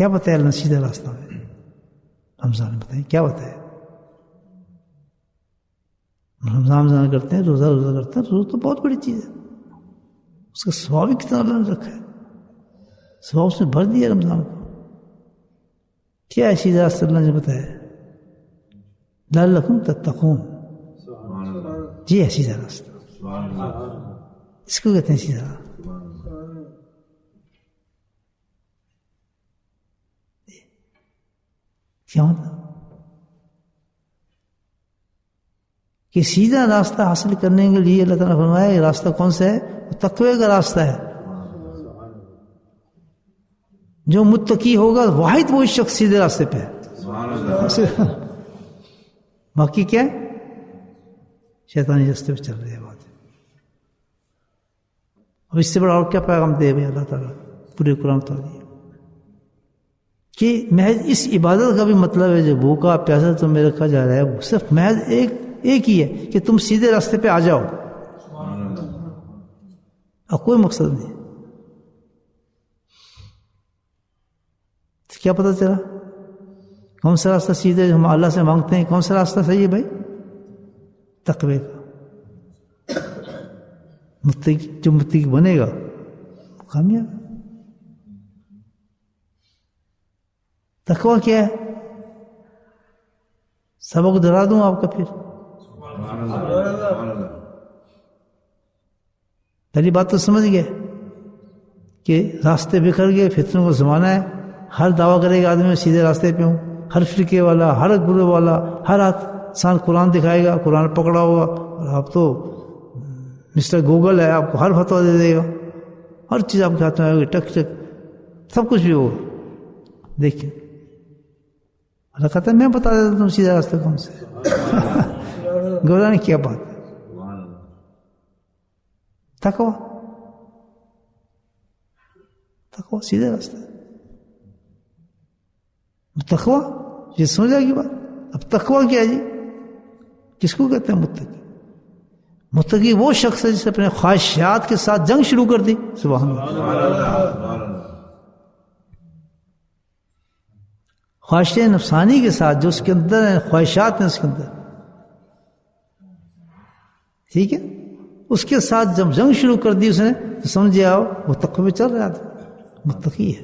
کیا بتایا اللہ سیدھا راستہ میں رمضان میں؟ بتائیں کیا بتایا؟ رمضان کرتے ہیں، روزہ کرتے ہیں. روزہ تو بہت بڑی چیز ہے، اس کا ثواب بھی کتنا اللہ نے رکھا ہے، ثواب اس نے بھر دیا رمضان کو. کیا ہے سیدھا راستہ اللہ نے بتایا؟ لعلکم تتقون، جی ہے سیدھا راستہ، اس کو کہتے ہیں سیدھا. کیا مطلب کہ سیدھا راستہ حاصل کرنے کے لیے اللہ تعالیٰ نے فرمایا یہ راستہ کون سا ہے؟ تقوی کا راستہ ہے. جو متقی ہوگا واحد وہی شخص سیدھے راستے پہ ہے. باقی کیا ہے؟ شیطانی راستے پہ چل رہی ہے بات. اب اس سے بڑا اور کیا پیغام دے بھائی اللہ تعالیٰ پورے قرآن تعالیٰ کہ محض اس عبادت کا بھی مطلب ہے جو بھوکا پیاسا تمہیں رکھا جا رہا ہے وہ صرف محض ایک ہی ہے کہ تم سیدھے راستے پہ آ جاؤ، اور کوئی مقصد نہیں. کیا پتہ چلا کون سا راستہ سیدھے ہم اللہ سے مانگتے ہیں؟ کون سا راستہ صحیح ہے بھائی؟ تقوی کا. جو متقی بنے گا کامیاب. تقوی کیا ہے؟ سبق دہرا دوں آپ کا پھر. پہلی بات تو سمجھ گئے کہ راستے بکھر گئے، فتنوں کا زمانہ ہے. ہر دعویٰ کرے گا آدمی سیدھے راستے پہ ہوں، ہر فرقے والا، ہر گروہ والا، ہر انسان قرآن دکھائے گا، قرآن پکڑا ہوا، اور آپ تو مسٹر گوگل ہے، آپ کو ہر فتویٰ دے دے گا، ہر چیز آپ کے ہاتھ میں آئے گی، ٹک ٹک سب کچھ بھی ہوگا. دیکھیں اللہ کہتا ہے میں بتا دیتا تم سیدھا راستہ کون سے. گھبرانے کیا بات ہے؟ تقوی سیدھا راستہ. تقوی یہ سمجھا کی بات. اب تقوی کیا جی؟ کس کو کہتے ہیں متقی؟ متقی وہ شخص ہے جس نے اپنے خواہشات کے ساتھ جنگ شروع کر دی. سبحان اللہ. خواہش نفسانی کے ساتھ جو اس کے اندر ہیں، خواہشات ہیں اس کے اندر، ٹھیک ہے، اس کے ساتھ جب جنگ شروع کر دی اس نے تو سمجھے آؤ وہ تقوی میں چل رہا تھا، متقی ہے.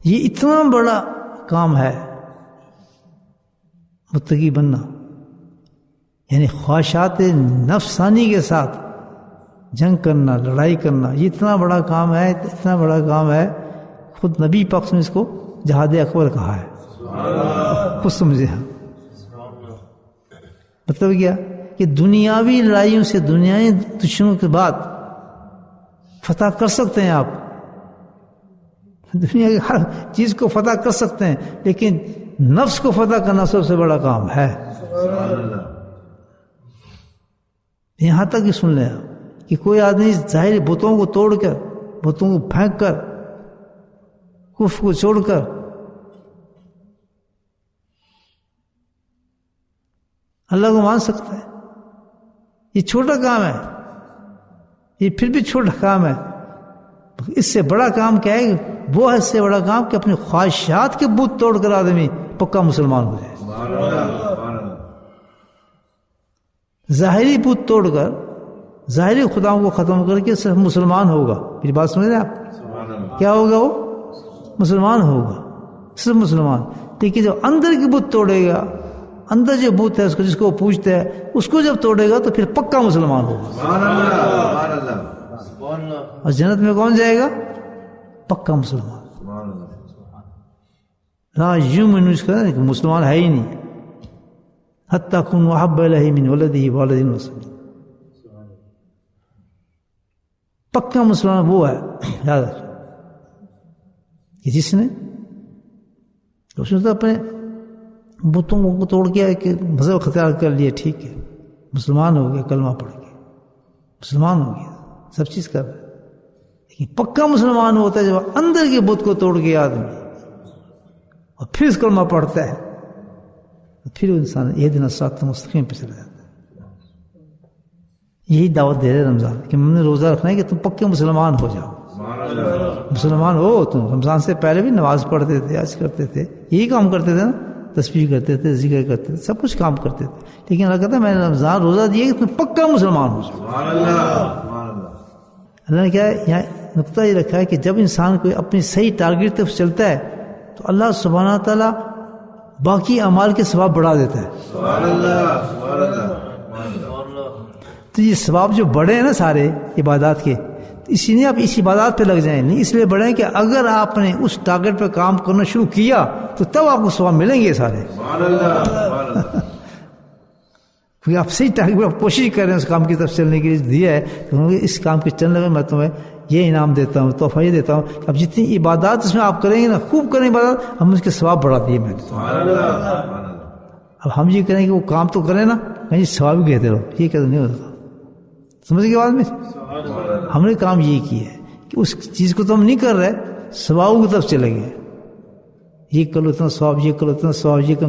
یہ اتنا بڑا کام ہے متقی بننا، یعنی خواہشات نفسانی کے ساتھ جنگ کرنا، لڑائی کرنا. یہ اتنا بڑا کام ہے، اتنا بڑا کام ہے، خود نبی پاک نے اس کو جہاد اکبر کہا ہے. خود سمجھے. مطلب کیا کہ دنیاوی لڑائیوں سے، دنیاوی دشمنوں کے بعد فتح کر سکتے ہیں آپ، دنیا کی ہر چیز کو فتح کر سکتے ہیں، لیکن نفس کو فتح کرنا سب سے بڑا کام ہے. یہاں تک ہی سن لیں آپ کہ کوئی آدمی ظاہری بتوں کو توڑ کر، بتوں کو پھینک کر، کفر کو چھوڑ کر اللہ کو مان سکتا ہے. یہ چھوٹا کام ہے، یہ پھر بھی چھوٹا کام ہے. اس سے بڑا کام کیا ہے؟ وہ ہے اس سے بڑا کام کہ اپنی خواہشات کے بت توڑ کر آدمی پکا مسلمان ہو جائے. ظاہری بت توڑ کر، ظاہری خداؤں کو ختم کر کے صرف مسلمان ہوگا. میری بات سمجھ رہے ہیں آپ؟ کیا ہوگا؟ وہ مسلمان ہوگا، صرف مسلمان. لیکن جب اندر کی بت توڑے گا، اندر جو بت ہے اس کو، جس کو وہ پوجتا ہے، اس کو جب توڑے گا تو پھر پکا مسلمان ہوگا. اور جنت میں کون جائے گا؟ پکا مسلمان. لا یومن، اس کا مسلمان ہے ہی نہیں. حتی کن احب الیہ من ولدہ والدہ وصحبہ. پکا مسلمان وہ ہے، یاد رکھیں، کہ جس نے اپنے بتوں کو توڑ کے کہ مذہب اختیار کر لیا، ٹھیک ہے، مسلمان ہو گیا، کلمہ پڑھ کے مسلمان ہو گیا، سب چیز کر رہا ہے. لیکن پکا مسلمان ہوتا ہے جب اندر کے بت کو توڑ کے آدمی اور پھر اس کلمہ پڑھتا ہے، پھر وہ انسان اہدنا الصراط المستقیم پہ چلا جاتا ہے. یہی دعوت دے رہے رمضان کہ ہم نے روزہ رکھنا ہے کہ تم پکے مسلمان ہو جاؤ. مسلمان ہو تم. رمضان سے پہلے بھی نماز پڑھتے تھے, حج کرتے تھے, یہی کام کرتے تھے نا, تسبیح کرتے تھے, ذکر کرتے تھے, سب کچھ کام کرتے تھے. لیکن اللہ کہتا ہے میں نے رمضان روزہ دیا کہ تم پکا مسلمان ہو جاؤ. اللہ نے کیا یہاں نقطہ یہ رکھا ہے کہ جب انسان کو اپنی صحیح ٹارگیٹ طرف چلتا ہے تو اللہ سبحانہ تعالیٰ باقی اعمال کے ثواب بڑھا دیتا ہے. تو یہ ثواب جو بڑھے ہیں نا سارے عبادات کے, اسی لیے آپ اس عبادات پہ لگ جائیں. نہیں اس لیے بڑھیں کہ اگر آپ نے اس ٹارگیٹ پہ کام کرنا شروع کیا تو تب آپ کو ثواب ملیں گے سارے. کیونکہ آپ صحیح ٹارگیٹ پہ کوشش کر رہے ہیں اس کام کی طرف چلنے کے لیے دیا ہے, تو اس کام کے چلنے میں تمہیں یہ انعام دیتا ہوں, تحفہ یہ دیتا ہوں. اب جتنی عبادات اس میں آپ کریں گے نا, خوب کریں عبادات, ہم اس کے ثواب بڑھا دیے میں نے. اب ہم یہ کریں کہ وہ کام تو کریں نا, کہیں ثواب بھی کہتے رہو, یہ کہتے نہیں ہوتا. سمجھ گئے بات میں؟ ہم نے کام یہ کیا ہے کہ اس چیز کو تو ہم نہیں کر رہے, ثواب کی طرف چلیں گے. یہ کر لو اتنا ثواب, یہ کر لو اتنا ثواب, یہ کر.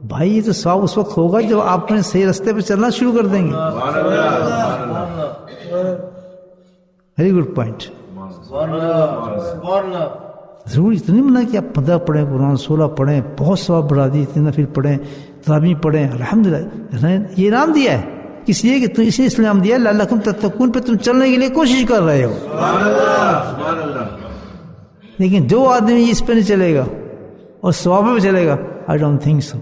بھائی یہ تو ثواب اس وقت ہوگا جب آپ اپنے صحیح راستے پہ چلنا شروع کر دیں گے. Very good point. ضروری تو نہیں منع کہ آپ 15 پڑھیں قرآن, 16 پڑھیں, بہت ثواب بڑھا دی, 3 نفل پڑھیں, تراویح پڑھیں, الحمدللہ یہ انعام دیا ہے. اس لیے کہ تم اسے اسلام دیا لعلکم تتقون پہ تم چلنے کے لیے کوشش کر رہے ہو. لیکن جو آدمی اس پہ نہیں چلے گا اور ثواب پہ چلے گا, آئی ڈونٹ تھنک سو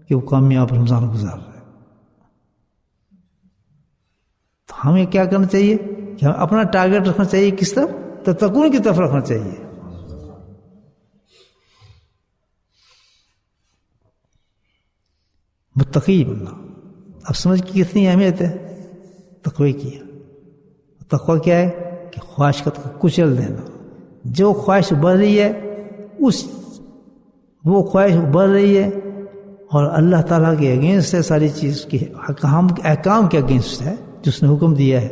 کہ وہ کامیاب رمضان گزار رہے. تو ہمیں کیا کرنا چاہیے کہ ہم اپنا ٹارگیٹ رکھنا چاہیے کس طرف, تتقون کی طرف رکھنا چاہیے. متقی بننا. اب سمجھ کی کتنی اہمیت ہے تقوی کی. تقوی کیا ہے کہ خواہش کا کچل دینا. جو خواہش بڑھ رہی ہے وہ خواہش بڑھ رہی ہے اور اللہ تعالیٰ کے اگینسٹ ہے, ساری چیز کے احکام کے اگینسٹ ہے جس نے حکم دیا ہے.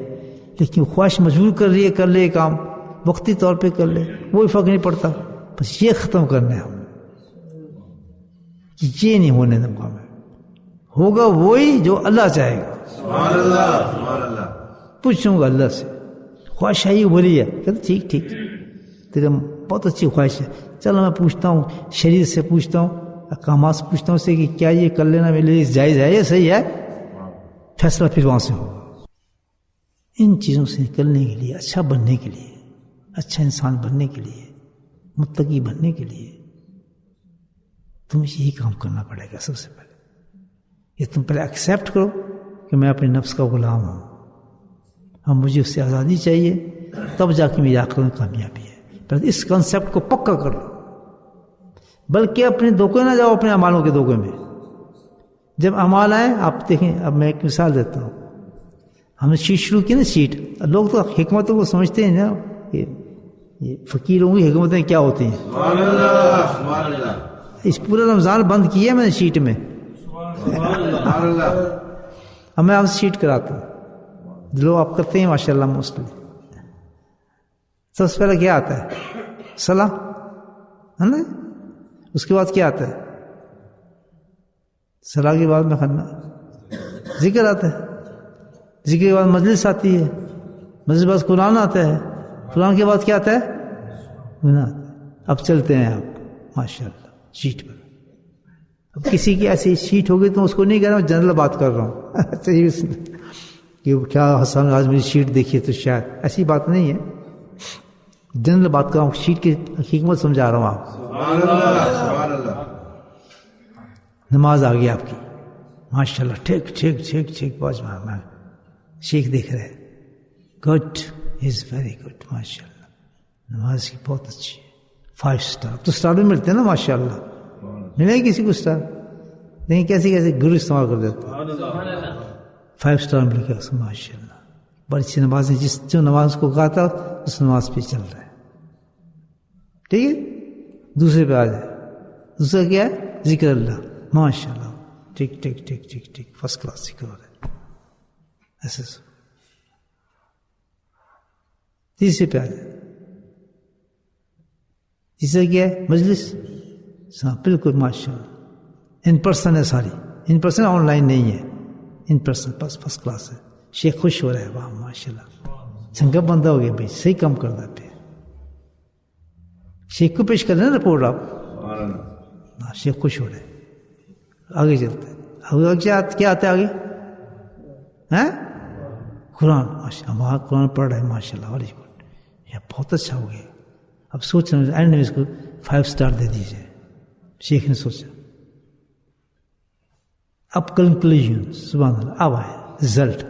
لیکن خواہش مجبور کر رہی ہے, کر لے کام, وقتی طور پہ کر لے, کوئی فرق نہیں پڑتا. بس یہ ختم کرنا ہے ہم کہ یہ نہیں ہونے دیں گا. ہمیں ہوگا وہی جو اللہ چاہے گا. پوچھوں گا اللہ سے خواہش آئی بولی ہے, کہتے ٹھیک ٹھیک تیرے بہت اچھی خواہش ہے, چلو میں پوچھتا ہوں شریعت سے, پوچھتا ہوں احکامات سے, پوچھتا ہوں اس سے کہ کیا یہ کر لینا میرے لیے جائز ہے یا صحیح ہے, فیصلہ پھر وہاں سے ہوگا. ان چیزوں سے نکلنے کے لیے, اچھا بننے کے لیے, اچھا انسان بننے کے لیے, متقی بننے کے لیے تمہیں یہی کام کرنا پڑے گا. سب سے پہلے یہ تم پہلے ایکسیپٹ کرو کہ میں اپنے نفس کا غلام ہوں, اب مجھے اس سے آزادی چاہیے, تب جا کے میری آخرت میں کامیابی ہے. پہلے اس کنسیپٹ کو پکا کر لو, بلکہ اپنے دھوکے نہ جاؤ, اپنے اعمالوں کے دھوکے میں. جب اعمال آئے, آپ دیکھیں, اب میں ایک مثال دیتا ہوں. ہم نے شیٹ شروع کی نا, شیٹ. لوگ تو حکمتوں کو سمجھتے ہیں نا, یہ فقیروں کی حکمتیں کیا ہوتی ہیں. اس پورا رمضان بند کیا میں نے شیٹ میں. اب میں آپ سے شیٹ کراتا ہوں, لوگ آپ کرتے ہیں ماشاء اللہ موسٹلی. سب سے پہلے کیا آتا ہے, صلاح ہے نا. اس کے بعد کیا آتا ہے, صلاح کے بعد میں کھانا, ذکر آتا ہے, ذکر کے بعد مجلس آتی ہے, مجلس کے بعد قرآن آتا ہے, قرآن کے بعد کیا آتا ہے, گناہ آتا ہے. اب چلتے ہیں آپ ماشاء اللہ شیٹ پر. اب کسی کی ایسی شیٹ ہوگی تو اس کو نہیں کہہ رہا ہوں, جنرل بات کر رہا ہوں. چاہیے کہ کیا حسن آج میری شیٹ دیکھیے تو شاید ایسی بات نہیں ہے, جنرل بات کر رہا ہوں, شیٹ کی حکمت سمجھا رہا ہوں. آپ نماز آ گئی آپ کی ماشاء اللہ, ٹھیک ٹھیک ٹھیک ٹھیک, بہت میں شیخ دیکھ رہے, گڈ, از ویری گڈ ماشاء اللہ, نماز کی بہت اچھی ہے, 5 اسٹار. تو اسٹار بھی ملتے ہیں نا ماشاء اللہ, ملے کسی کو اسٹار, لیکن کیسے کیسے گرو استعمال کر دیتے. 5 اسٹار مل گیا اس کو ماشاء اللہ. بڑی اچھی نماز ہے, جس جو نماز کو کہا تھا اس نماز پہ چل رہا ہے. ٹھیک ہے, دوسرے پہ آ جائے. دوسرا کیا ہے, ذکر اللہ ماشاء اللہ, ٹھیک ٹھیک ٹھیک ٹھیک ٹھیک, فرسٹ کلاس ذکر ہو رہا ہے. ایسے تیسرے پہ آ جائے. تیسرا کیا ہے, مجلس. بالکل ماشاء اللہ, ان پرسن ہے ساری, ان پرسن آن لائن نہیں ہے, ان پرسن بس فرسٹ کلاس ہے. شیخ خوش ہو رہا ہے, واہ ماشاء اللہ چنگا بندہ ہو گیا بھائی, صحیح کام کرتا ہے. شیخ کو پیش کر رہے ہیں رپورٹ آپ, شیخ خوش ہو رہے ہیں. آگے چلتے ہیں, کیا آتا ہے آگے؟ قرآن, ماشاء اللہ قرآن پڑھ رہے ہیں ماشاء اللہ, ویری گڈ, یہ بہت اچھا ہو گیا. اب سوچ رہے ہیں اینڈ میں اس کو 5 سٹار دے دیجیے. شیخ نے سوچا. اب کنکلوژن, سبحان اللہ, اب آئے رزلٹ.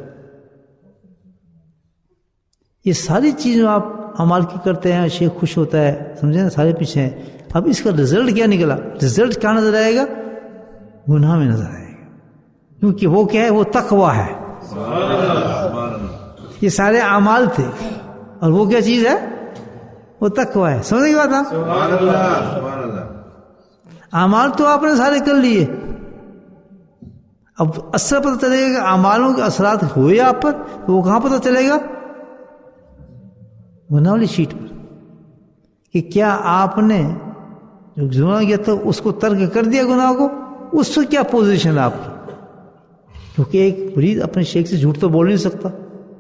یہ ساری چیزیں آپ عمل کی کرتے ہیں, شیخ خوش ہوتا ہے, سمجھے نا, سارے پیچھے ہیں. اب اس کا رزلٹ کیا نکلا؟ رزلٹ کیا نظر آئے گا؟ گناہ میں نظر آئے گا, کیونکہ وہ کیا ہے؟ وہ تقویٰ ہے. یہ سارے اعمال تھے اور وہ کیا چیز ہے؟ وہ تقویٰ ہے. سمجھ گئی بات آپ؟ اعمال تو آپ نے سارے کر لیے, اب اثر پتہ چلے گا کہ اعمالوں کے اثرات ہوئے آپ پر, تو وہ کہاں پتہ چلے گا؟ گناہ والی شیٹ پر, کہ کیا آپ نے جو گناہ کیا تھا اس کو ترک کر دیا گناہ کو, اس سے کیا پوزیشن ہے آپ کی؟ کیونکہ ایک مرید اپنے شیخ سے جھوٹ تو بول نہیں سکتا.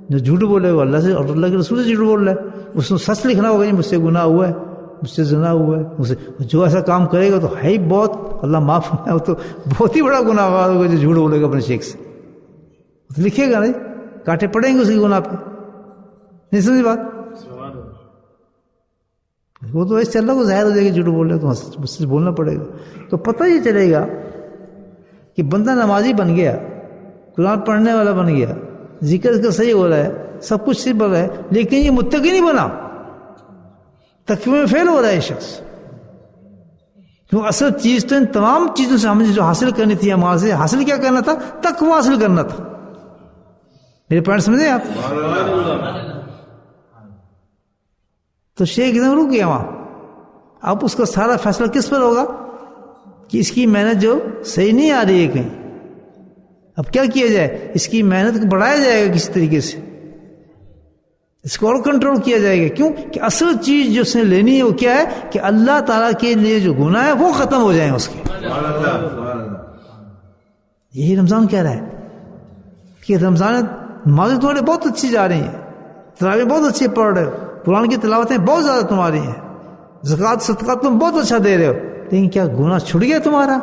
جو جھوٹ بولے وہ اللہ سے اور اللہ کے رسول سے جھوٹ بول رہا ہے. اس کو سچ لکھنا ہوگا, مجھ سے گناہ ہوا ہے, مجھ سے زنا ہوا ہے, مجھ سے جو ایسا کام کرے گا تو ہے ہی بہت, اللہ معاف کرے, وہ تو بہت ہی بڑا گناہ ہوگا جو جھوٹ بولے گا اپنے شیخ سے. تو لکھے گا نہیں, کاٹے پڑیں گے اس کی گناہ پہ. نہیں سمجھ بات؟ وہ تو ایسے اللہ کو ظاہر ہو جائے گا جھوٹ بول رہے تو مجھ سے بولنا پڑے گا. تو پتہ یہ چلے گا کہ بندہ نمازی بن گیا, قرآن پڑھنے والا بن گیا, ذکر کا صحیح ہو رہا ہے, سب کچھ صحیح بن رہا ہے, لیکن یہ متقی نہیں بنا, تقوی میں فیل ہو رہا ہے یہ شخص. کیوں اصل چیز تو ان تمام چیزوں سے ہمیں جو حاصل کرنی تھی, ہمارے سے حاصل کیا کرنا تھا؟ تقوی حاصل کرنا تھا. میرے پوائنٹ سمجھے آپ؟ تو شیخ ایک دم رک گیا وہاں. اب اس کا سارا فیصلہ کس پر ہوگا کہ اس کی محنت جو صحیح نہیں آ رہی ہے کہیں, اب کیا کیا جائے؟ اس کی محنت کو بڑھایا جائے گا کسی طریقے سے, اس کو اور کنٹرول کیا جائے گا. کیوں کہ اصل چیز جو اس نے لینی ہے وہ کیا ہے کہ اللہ تعالیٰ کے لیے جو گناہ ہے وہ ختم ہو جائیں اس کے. یہی رمضان کہہ رہا ہے کہ رمضان نمازیں تمہارے بہت اچھی جا رہی ہیں, تراویح بہت اچھی پڑھ رہے ہو, قرآن کی تلاوتیں بہت زیادہ تمہاری ہیں, زکوٰۃ صدقات تم بہت اچھا دے رہے ہو, لیکن کیا گناہ چھٹ گیا تمہارا؟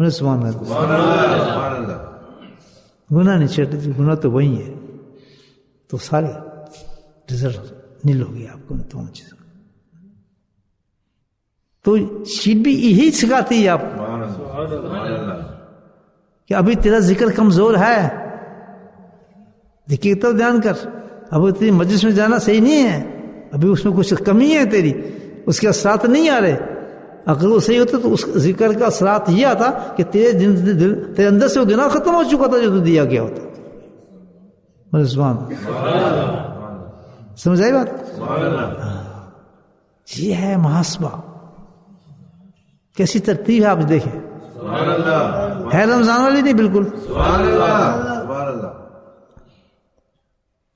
سبحان اللہ. گناہ نہیں چھٹ, گناہ تو وہی ہے. تو سارے رزلٹ نیل ہو گیا آپ کو ان تمام چیزوں. تو شیٹ بھی یہی سکھاتی ہے آپ کہ ابھی تیرا ذکر کمزور ہے, ذکر تو دھیان کر. ابھی تیری مجلس میں جانا صحیح نہیں ہے, ابھی اس میں کچھ کمی ہے تیری, اس کے اثرات نہیں آ رہے. اگر وہ صحیح ہوتا تو اس ذکر کا اثرات یہ آتا کہ تیرے اندر سے وہ گناہ ختم ہو چکا تھا جو تو دیا گیا ہوتا. سمجھ آئی بات؟ یہ ہے محاسبہ. کیسی ترتیب ہے آپ دیکھیں, ہے رمضان والی نہیں بالکل.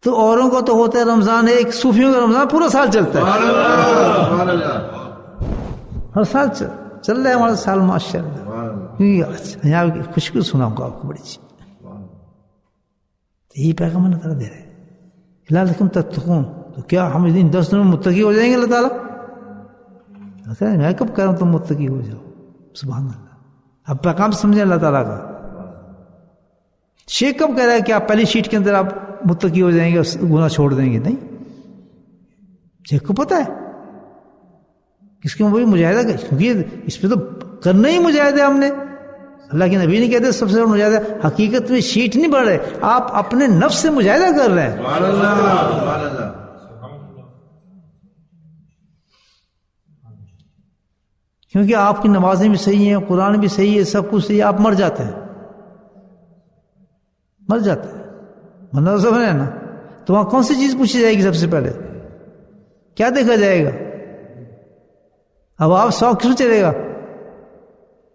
تو اوروں کو تو ہوتا ہے رمضان ایک, صوفیوں کا رمضان پورا سال چلتا ہے, ہر سال چل رہا ہے ہمارا سال ماشاء اللہ. یہاں خوشبو سناؤں گا آپ کو بڑی چیز. یہی پیغام اللہ تعالیٰ دے رہے ہیں, لعلکم تتقون. تو کیا ہم ان 10 دنوں میں متقی ہو جائیں گے؟ اللہ تعالیٰ میں کب کہہ رہا ہوں تم متقی ہو جاؤ. سبحان اللہ. اب پیغام سمجھیں اللہ تعالیٰ کا. شیخ کب کہہ رہا ہے کہ آپ پہلی شیٹ کے اندر آپ متقی ہو جائیں گے, گناہ چھوڑ دیں گے؟ نہیں, شیخ کو پتہ ہے اس کے وہی مجاہدہ کا, کیونکہ اس پہ تو کرنا ہی مجاہدہ ہم نے. اللہ کے نبی نے کہتے سب سے بڑا مجاہدہ. حقیقت میں شیٹ نہیں بڑھ رہے, آپ اپنے نفس سے مجاہدہ کر رہے ہیں. کیونکہ آپ کی نمازیں بھی صحیح ہیں, قرآن بھی صحیح ہے, سب کچھ صحیح ہے, آپ مر جاتے ہیں, مر جاتے ہیں. مطلب سب ہے نا. تو وہاں کون سی چیز پوچھی جائے گی سب سے پہلے؟ کیا دیکھا جائے گا؟ اب آپ 100 کیوں چلے گا؟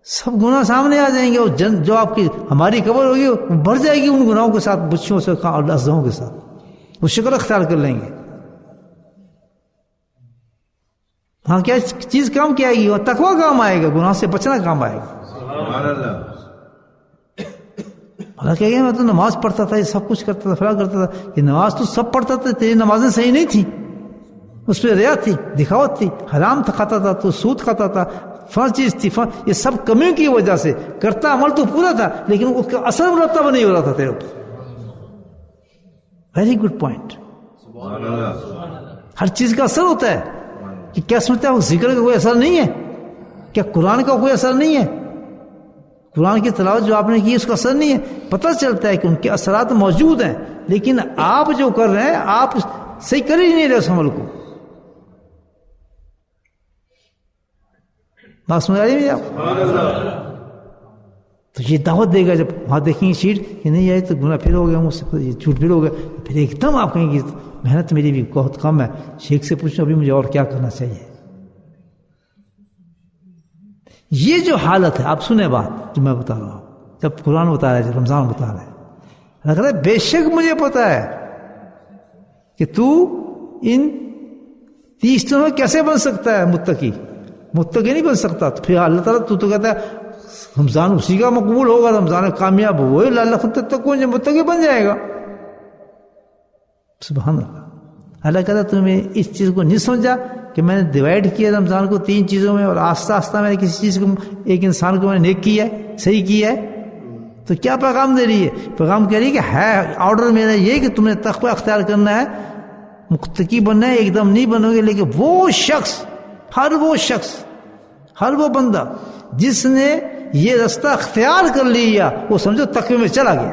سب گناہ سامنے آ جائیں گے, اور جو آپ کی ہماری قبر ہوگی وہ بھر جائے گی ان گناہوں کے ساتھ, بچوں سے اور ازدہوں کے ساتھ. وہ شکر اختیار کر لیں گے. ہاں کیا چیز کام کیا آئے گی؟ وہ تقویٰ کام آئے گا, گناہ سے بچنا کام آئے گا. اللہ کہے گا میں تو نماز پڑھتا تھا، یہ سب کچھ کرتا تھا، فلاں کرتا تھا. یہ نماز تو سب پڑھتا تھا، تیری نمازیں صحیح نہیں تھی، اس پہ ریا تھی، دکھاوت تھی، حرام کھاتا تھا، تو سود کھاتا تھا، فرض چیز تھی، یہ سب کمیوں کی وجہ سے کرتا عمل تو پورا تھا لیکن اس کا اثر مرتب نہیں ہو رہا تھا تیرے اوپر. Very good point. ہر چیز کا اثر ہوتا ہے. کہ کیا سمجھتا ہے وہ ذکر کا کوئی اثر نہیں ہے؟ کیا قرآن کا کوئی اثر نہیں ہے؟ قرآن کی تلاوت جو آپ نے کی اس کا اثر نہیں ہے؟ پتہ چلتا ہے کہ ان کے اثرات موجود ہیں، لیکن آپ جو کر رہے ہیں آپ صحیح کر ہی نہیں رہے اس عمل کو. بات سمجھ آ رہی ہے آپ؟ تو یہ دعوت دے گا جب وہاں دیکھیں گے شیٹ کہ نہیں آئی تو گناہ پھر ہو گیا مجھ سے، یہ جھوٹ پھر ہو گیا، پھر ایک دم آپ کہیں گے محنت میری بھی بہت کم ہے، شیخ سے پوچھو ابھی مجھے اور کیا کرنا چاہیے. یہ جو حالت ہے، آپ سنیں بات جو میں بتا رہا ہوں، جب قرآن بتا رہا ہے، جب رمضان بتا رہا ہے، لگ رہا ہے بے شک مجھے پتا ہے کہ تو ان 30 دنوں میں کیسے بن سکتا ہے متقی نہیں بن سکتا. تو پھر اللہ تعالیٰ تو کہتا ہے رمضان اسی کا مقبول ہوگا، رمضان کامیاب ہو، اللہ تک کون متقی بن جائے گا. سبحان اللہ. اللہ کہتا تمہیں اس چیز کو نہیں سمجھا کہ میں نے ڈیوائڈ کیا رمضان کو 3 چیزوں میں، اور آہستہ آہستہ میں نے کسی چیز کو، ایک انسان کو میں نے نیک کیا ہے، صحیح کیا ہے. تو کیا پیغام دے رہی ہے؟ پیغام کہہ رہی ہے کہ ہے آرڈر میرا یہ کہ تم نے تقوی اختیار کرنا ہے، متقی بننا ہے. ایک دم نہیں بنو گے، لیکن وہ شخص، ہر وہ بندہ جس نے یہ رستہ اختیار کر لیا وہ سمجھو تقوی میں چلا گیا.